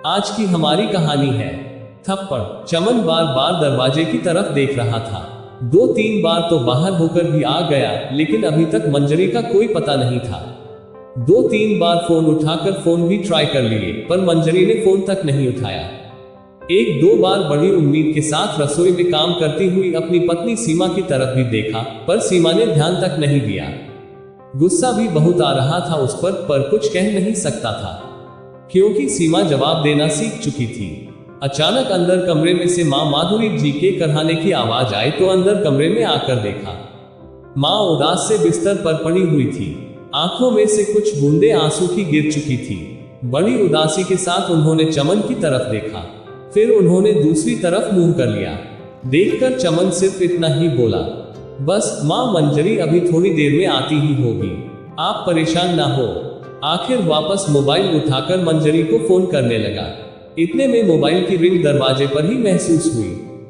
आज की हमारी कहानी है थप्पड़। चमन बार बार दरवाजे की तरफ देख रहा था। 2-3 बार तो बाहर होकर भी आ गया, लेकिन अभी तक मंजरी का कोई पता नहीं था। 2-3 बार फोन उठाकर फोन भी ट्राई कर लिए, पर मंजरी ने फोन तक नहीं उठाया। 1-2 बार बड़ी उम्मीद के साथ रसोई में काम करती हुई अपनी पत्नी सीमा की तरफ भी देखा, पर सीमा ने ध्यान तक नहीं दिया। गुस्सा भी बहुत आ रहा था उस पर कुछ कह नहीं सकता था, क्योंकि सीमा जवाब देना सीख चुकी थी। अचानक अंदर कमरे में से माँ माधुरी जी के करहाने की आवाज आई तो अंदर कमरे में आकर देखा। माँ उदास से बिस्तर पर पड़ी हुई थी। आंखों में से कुछ बूंदे आंसू की गिर चुकी थी। बड़ी उदासी के साथ उन्होंने चमन की तरफ देखा, फिर उन्होंने दूसरी तरफ मुंह कर लिया। देखकर चमन सिर्फ इतना ही बोला, बस माँ, मंजरी अभी थोड़ी देर में आती ही होगी, आप परेशान ना हो। आखिर वापस मोबाइल उठाकर मंजरी को फोन करने लगा। इतने में मोबाइल की रिंग दरवाजे पर ही महसूस हुई।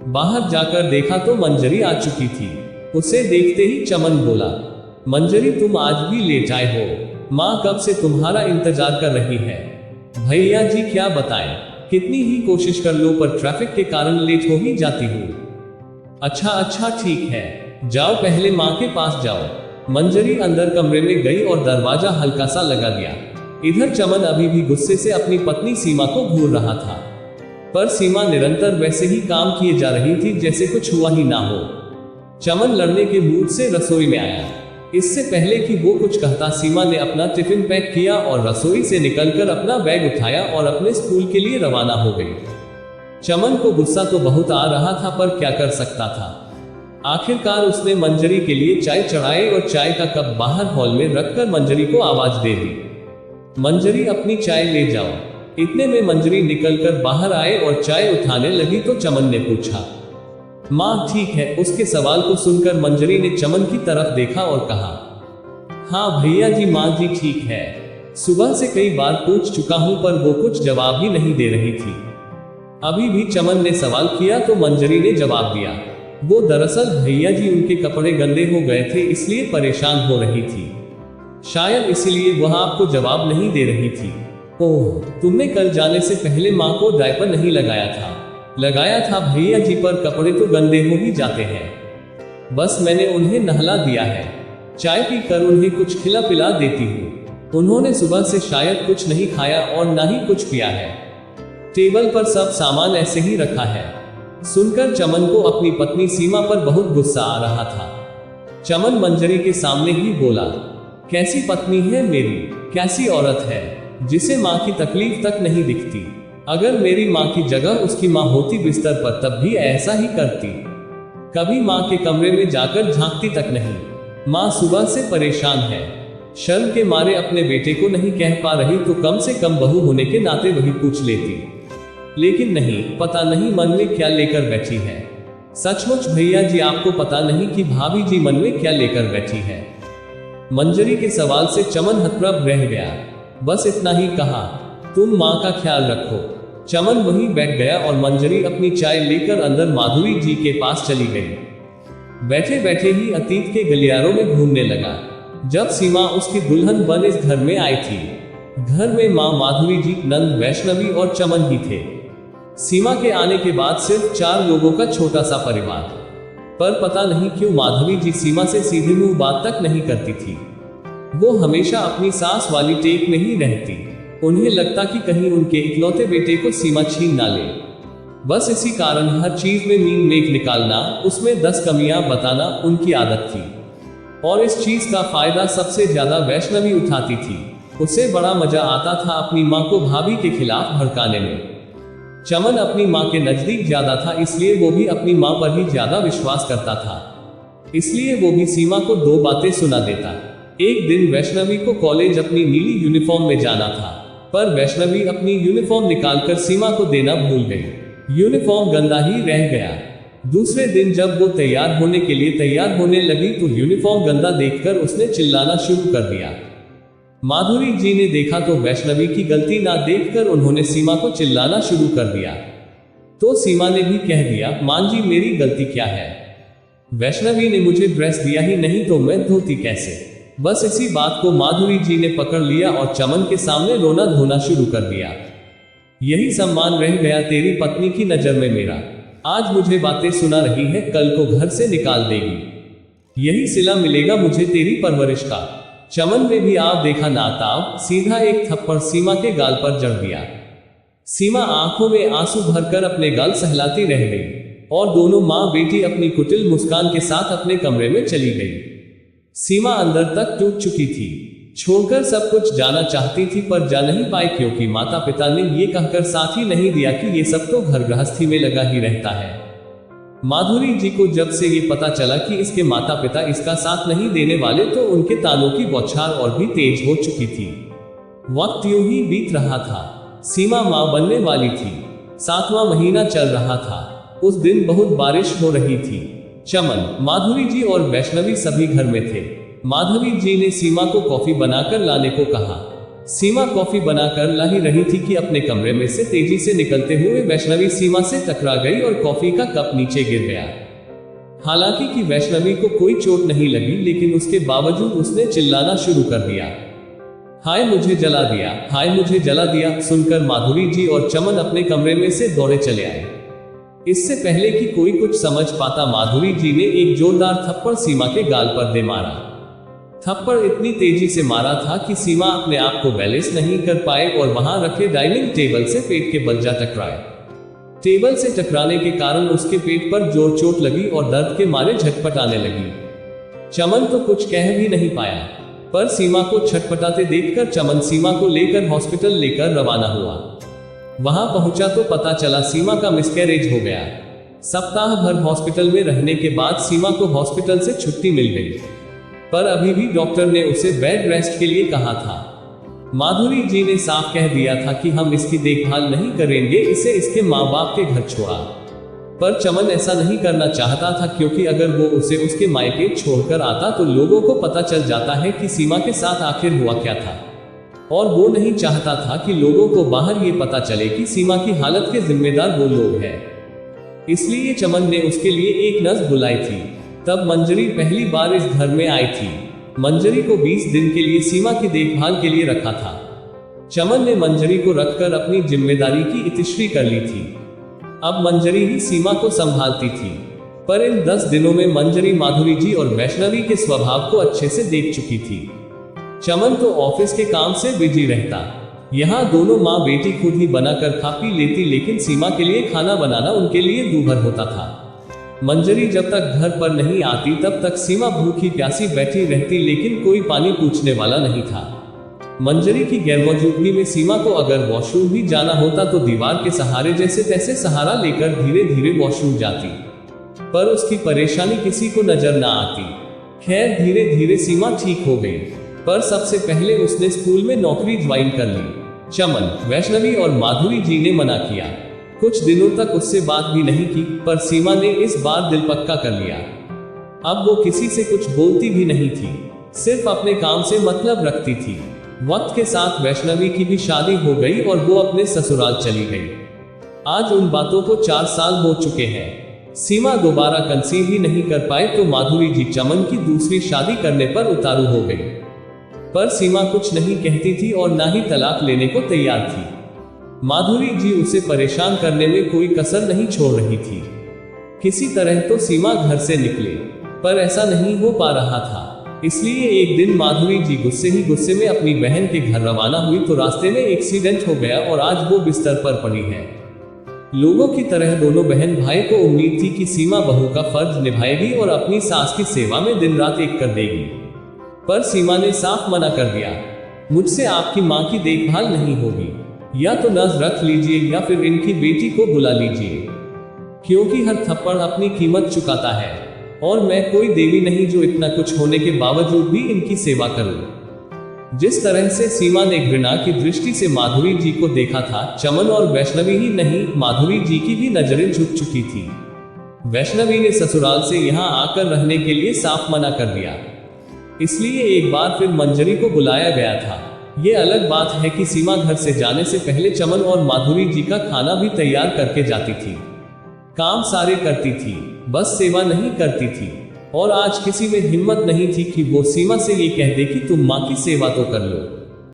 बाहर जाकर देखा तो मंजरी आ चुकी थी। उसे देखते ही चमन बोला, मंजरी तुम आज भी लेट आए हो, माँ कब से तुम्हारा इंतजार कर रही है। भैया जी क्या बताएं, कितनी ही कोशिश कर लो पर ट्रैफिक के कारण लेट हो ही जाती हूँ। अच्छा ठीक है, जाओ पहले माँ के पास जाओ। मंजरी अंदर कमरे में गई और दरवाजा हल्का सा लगा दिया। इधर चमन अभी भी गुस्से से अपनी पत्नी सीमा को घूर रहा था, पर सीमा निरंतर वैसे ही काम किए जा रही थी जैसे कुछ हुआ ही ना हो। चमन लड़ने के मूड से रसोई में आया। इससे पहले कि वो कुछ कहता, सीमा ने अपना टिफिन पैक किया और रसोई से निकलकर अपना बैग उठाया और अपने स्कूल के लिए रवाना हो गई। चमन को गुस्सा तो बहुत आ रहा था, पर क्या कर सकता था। आखिरकार उसने मंजरी के लिए चाय चढ़ाई और चाय का कप बाहर हॉल में रखकर मंजरी को आवाज दे दी, मंजरी अपनी चाय ले जाओ। इतने में मंजरी निकलकर बाहर आए और चाय उठाने लगी तो चमन ने पूछा, माँ ठीक है। उसके सवाल को सुनकर मंजरी ने चमन की तरफ देखा और कहा, हाँ भैया जी, माँ जी ठीक है। सुबह से कई बार पूछ चुका हूं पर वो कुछ जवाब ही नहीं दे रही थी। अभी भी चमन ने सवाल किया तो मंजरी ने जवाब दिया, वो दरअसल भैया जी उनके कपड़े गंदे हो गए थे इसलिए परेशान हो रही थी, शायद इसीलिए वह आपको जवाब नहीं दे रही थी। ओह, तुमने कल जाने से पहले माँ को डायपर नहीं लगाया था। लगाया था भैया जी, पर कपड़े तो गंदे हो ही जाते हैं। बस मैंने उन्हें नहला दिया है, चाय पीकर उन्हें कुछ खिला पिला देती हूँ। उन्होंने सुबह से शायद कुछ नहीं खाया और ना ही कुछ पिया है। टेबल पर सब सामान ऐसे ही रखा है। सुनकर चमन को अपनी पत्नी सीमा पर बहुत गुस्सा आ रहा था। चमन मंजरी के सामने ही बोला, कैसी पत्नी है मेरी, कैसी औरत है जिसे माँ की तकलीफ तक नहीं दिखती। अगर मेरी माँ की जगह उसकी माँ होती बिस्तर पर तब भी ऐसा ही करती। कभी माँ के कमरे में जाकर झांकती तक नहीं। माँ सुबह से परेशान है, शर्म के मारे अपने बेटे को नहीं कह पा रही तो कम से कम बहू होने के नाते वही पूछ लेती। लेकिन नहीं, पता नहीं मन में क्या लेकर बैठी है। सचमुच भैया जी, आपको पता नहीं कि भाभी जी मन में क्या लेकर बैठी है। मंजरी के सवाल से चमन हतप्रभ रह गया। बस इतना ही कहा, तुम माँ का ख्याल रखो। चमन वहीं बैठ गया और मंजरी अपनी चाय लेकर अंदर माधुरी जी के पास चली गई। बैठे बैठे ही अतीत के गलियारों में घूमने लगा। जब सीमा उसकी दुल्हन बन इस घर में आई थी, घर में माँ माधुरी जी, नंद, वैष्णवी और चमन ही थे। सीमा के आने के बाद सिर्फ 4 लोगों का छोटा सा परिवार, पर पता नहीं क्यों माधुरी जी सीमा से सीधे मुंह बात तक नहीं करती थी। वो हमेशा अपनी सास वाली टेक में ही रहती। उन्हें लगता कि कहीं उनके इकलौते बेटे को सीमा छीन ना ले। बस इसी कारण हर चीज में मीन मेख निकालना, उसमें 10 कमियां बताना उनकी आदत थी। और इस चीज का फायदा सबसे ज्यादा वैष्णवी उठाती थी। उसे बड़ा मजा आता था अपनी माँ को भाभी के खिलाफ भड़काने में। चमन अपनी माँ के नजदीक ज्यादा था, इसलिए वो भी अपनी माँ पर ही ज्यादा विश्वास करता था। इसलिए वो भी सीमा को 2 बातें सुना देता। एक दिन वैष्णवी को कॉलेज अपनी नीली यूनिफॉर्म में जाना था, पर वैष्णवी अपनी यूनिफॉर्म निकालकर सीमा को देना भूल गई। यूनिफॉर्म गंदा ही रह गया। दूसरे दिन जब वो तैयार होने के लिए तैयार होने लगी तो यूनिफॉर्म गंदा देखकर उसने चिल्लाना शुरू कर दिया। माधुरी जी ने देखा तो वैष्णवी की गलती ना देखकर उन्होंने सीमा को चिल्लाना शुरू कर दिया। तो सीमा ने भी कह दिया, मां जी मेरी गलती क्या है, वैष्णवी ने मुझे ड्रेस दिया ही नहीं तो मैं धोती कैसे। बस इसी बात को माधुरी जी ने पकड़ लिया और चमन के सामने रोना धोना शुरू कर दिया। यही सम्मान रह गया तेरी पत्नी की नजर में मेरा। आज मुझे बातें सुना रही है, कल को घर से निकाल देगी। यही सिला मिलेगा मुझे तेरी परवरिश का। चमन ने भी आप देखा नाताब, सीधा एक थप्पड़ सीमा के गाल पर जड़ दिया। सीमा आंखों में आंसू भरकर अपने गाल सहलाती रह गई और दोनों माँ बेटी अपनी कुटिल मुस्कान के साथ अपने कमरे में चली गई। सीमा अंदर तक टूट चुकी थी, छोड़कर सब कुछ जाना चाहती थी पर जा नहीं पाई, क्योंकि माता पिता ने ये कहकर साथ ही नहीं दिया कि ये सब तो घर गृहस्थी में लगा ही रहता है। माधुरी जी को जब से ये पता चला कि इसके माता पिता इसका साथ नहीं देने वाले, तो उनके तानों की बौछार और भी तेज हो चुकी थी। वक्त यूं ही बीत रहा था। सीमा मां बनने वाली थी। 7वां महीना चल रहा था। उस दिन बहुत बारिश हो रही थी। चमन, माधुरी जी और वैष्णवी सभी घर में थे। माधवी जी ने सीमा को कॉफी बनाकर लाने को कहा। सीमा कॉफी बनाकर ला ही रही थी कि अपने कमरे में से तेजी से निकलते हुए वैष्णवी सीमा से टकरा गई और कॉफी का कप नीचे गिर गया। हालांकि कि वैष्णवी को कोई चोट नहीं लगी, लेकिन उसके बावजूद उसने चिल्लाना शुरू कर दिया, हाय मुझे जला दिया, हाय मुझे जला दिया। सुनकर माधुरी जी और चमन अपने कमरे में से दौड़े चले आए। इससे पहले कि कोई कुछ समझ पाता, माधुरी जी ने एक जोरदार थप्पड़ सीमा के गाल पर दे मारा। थप्पड़ इतनी तेजी से मारा था कि सीमा अपने आप को बैलेंस नहीं कर पाए और वहां रखे डाइनिंग टेबल से पेट के बल जा टकराए। टेबल से टकराने के कारण उसके पेट पर जोर चोट लगी और दर्द के मारे झटपटाने लगी। चमन तो कुछ कह भी नहीं पाया, पर सीमा को छटपटाते देखकर चमन सीमा को लेकर हॉस्पिटल लेकर रवाना हुआ। वहां पहुंचा तो पता चला सीमा का मिसकैरेज हो गया। सप्ताह भर हॉस्पिटल में रहने के बाद सीमा को हॉस्पिटल से छुट्टी मिल गई, पर अभी भी डॉक्टर ने उसे बेड रेस्ट के लिए कहा था। माधुरी जी ने साफ कह दिया था कि हम इसकी देखभाल नहीं करेंगे, इसे इसके माँ बाप के घर छोड़ा। पर चमन ऐसा नहीं करना चाहता था, क्योंकि अगर वो उसे उसके मायके छोड़कर आता तो लोगों को पता चल जाता है कि सीमा के साथ आखिर हुआ क्या था, और वो नहीं चाहता था कि लोगों को बाहर ये पता चले कि सीमा की हालत के जिम्मेदार वो लोग हैं। इसलिए चमन ने उसके लिए एक नर्स बुलाई थी। तब मंजरी पहली बार इस घर में आई थी। मंजरी को 20 दिन के लिए सीमा की देखभाल के लिए रखा था। चमन ने मंजरी को रखकर अपनी जिम्मेदारी की इतिश्री कर ली थी। अब मंजरी ही सीमा को संभालती थी। पर इन 10 दिनों में मंजरी माधुरी जी और वैष्णवी के स्वभाव को अच्छे से देख चुकी थी। चमन तो ऑफिस के काम से बिजी रहता। यहाँ दोनों माँ बेटी खुद ही बनाकर खा पी लेती, लेकिन सीमा के लिए खाना बनाना उनके लिए दूभर होता था। मंजरी जब तक घर पर नहीं आती तब तक सीमा भूखी प्यासी बैठी रहती, लेकिन कोई पानी पूछने वाला नहीं था। मंजरी की गैरमौजूदगी में सीमा को अगर वॉशरूम भी जाना होता तो दीवार के सहारे जैसे तैसे सहारा लेकर धीरे धीरे वॉशरूम जाती, पर उसकी परेशानी किसी को नजर ना आती। खैर धीरे धीरे सीमा ठीक हो गई, पर सबसे पहले उसने स्कूल में नौकरी ज्वाइन कर ली। चमन, वैष्णवी और माधुरी जी ने मना किया। कुछ दिनों तक उससे बात भी नहीं की, पर सीमा ने इस बार दिल पक्का कर लिया। अब वो किसी से कुछ बोलती भी नहीं थी, सिर्फ अपने काम से मतलब रखती थी। वक्त के साथ वैष्णवी की भी शादी हो गई और वो अपने ससुराल चली गई। आज उन बातों को 4 साल हो चुके हैं। सीमा दोबारा कंसीव ही नहीं कर पाए तो माधुरी जी चमन की दूसरी शादी करने पर उतारू हो गई। पर सीमा कुछ नहीं कहती थी और ना ही तलाक लेने को तैयार थी। माधुरी जी उसे परेशान करने में कोई कसर नहीं छोड़ रही थी। किसी तरह तो सीमा घर से निकले, पर ऐसा नहीं हो पा रहा था। इसलिए एक दिन माधुरी जी गुस्से में अपनी बहन के घर रवाना हुई तो रास्ते में एक्सीडेंट हो गया और आज वो बिस्तर पर पड़ी है। लोगों की तरह दोनों बहन भाई को उम्मीद थी कि सीमा बहू का फर्ज निभाएगी और अपनी सास की सेवा में दिन रात एक कर देगी, पर सीमा ने साफ मना कर दिया, मुझसे आपकी माँ की देखभाल नहीं होगी। या तो नर्स रख लीजिए या फिर इनकी बेटी को बुला लीजिए, क्योंकि हर थप्पड़ अपनी कीमत चुकाता है और मैं कोई देवी नहीं जो इतना कुछ होने के बावजूद भी इनकी सेवा करूं। जिस तरह से सीमा ने घृणा की दृष्टि से माधुरी जी को देखा था, चमन और वैष्णवी ही नहीं, माधुरी जी की भी नजरें झुक चुकी थी। वैष्णवी ने ससुराल से यहाँ आकर रहने के लिए साफ मना कर दिया। इसलिए एक बार फिर मंजरी को बुलाया गया था। ये अलग बात है कि सीमा घर से जाने से पहले चमन और माधुरी जी का खाना भी तैयार करके जाती थी। काम सारे करती थी, बस सेवा नहीं करती थी। और आज किसी में हिम्मत नहीं थी कि वो सीमा से ये कह दे कि तुम माँ की सेवा तो कर लो।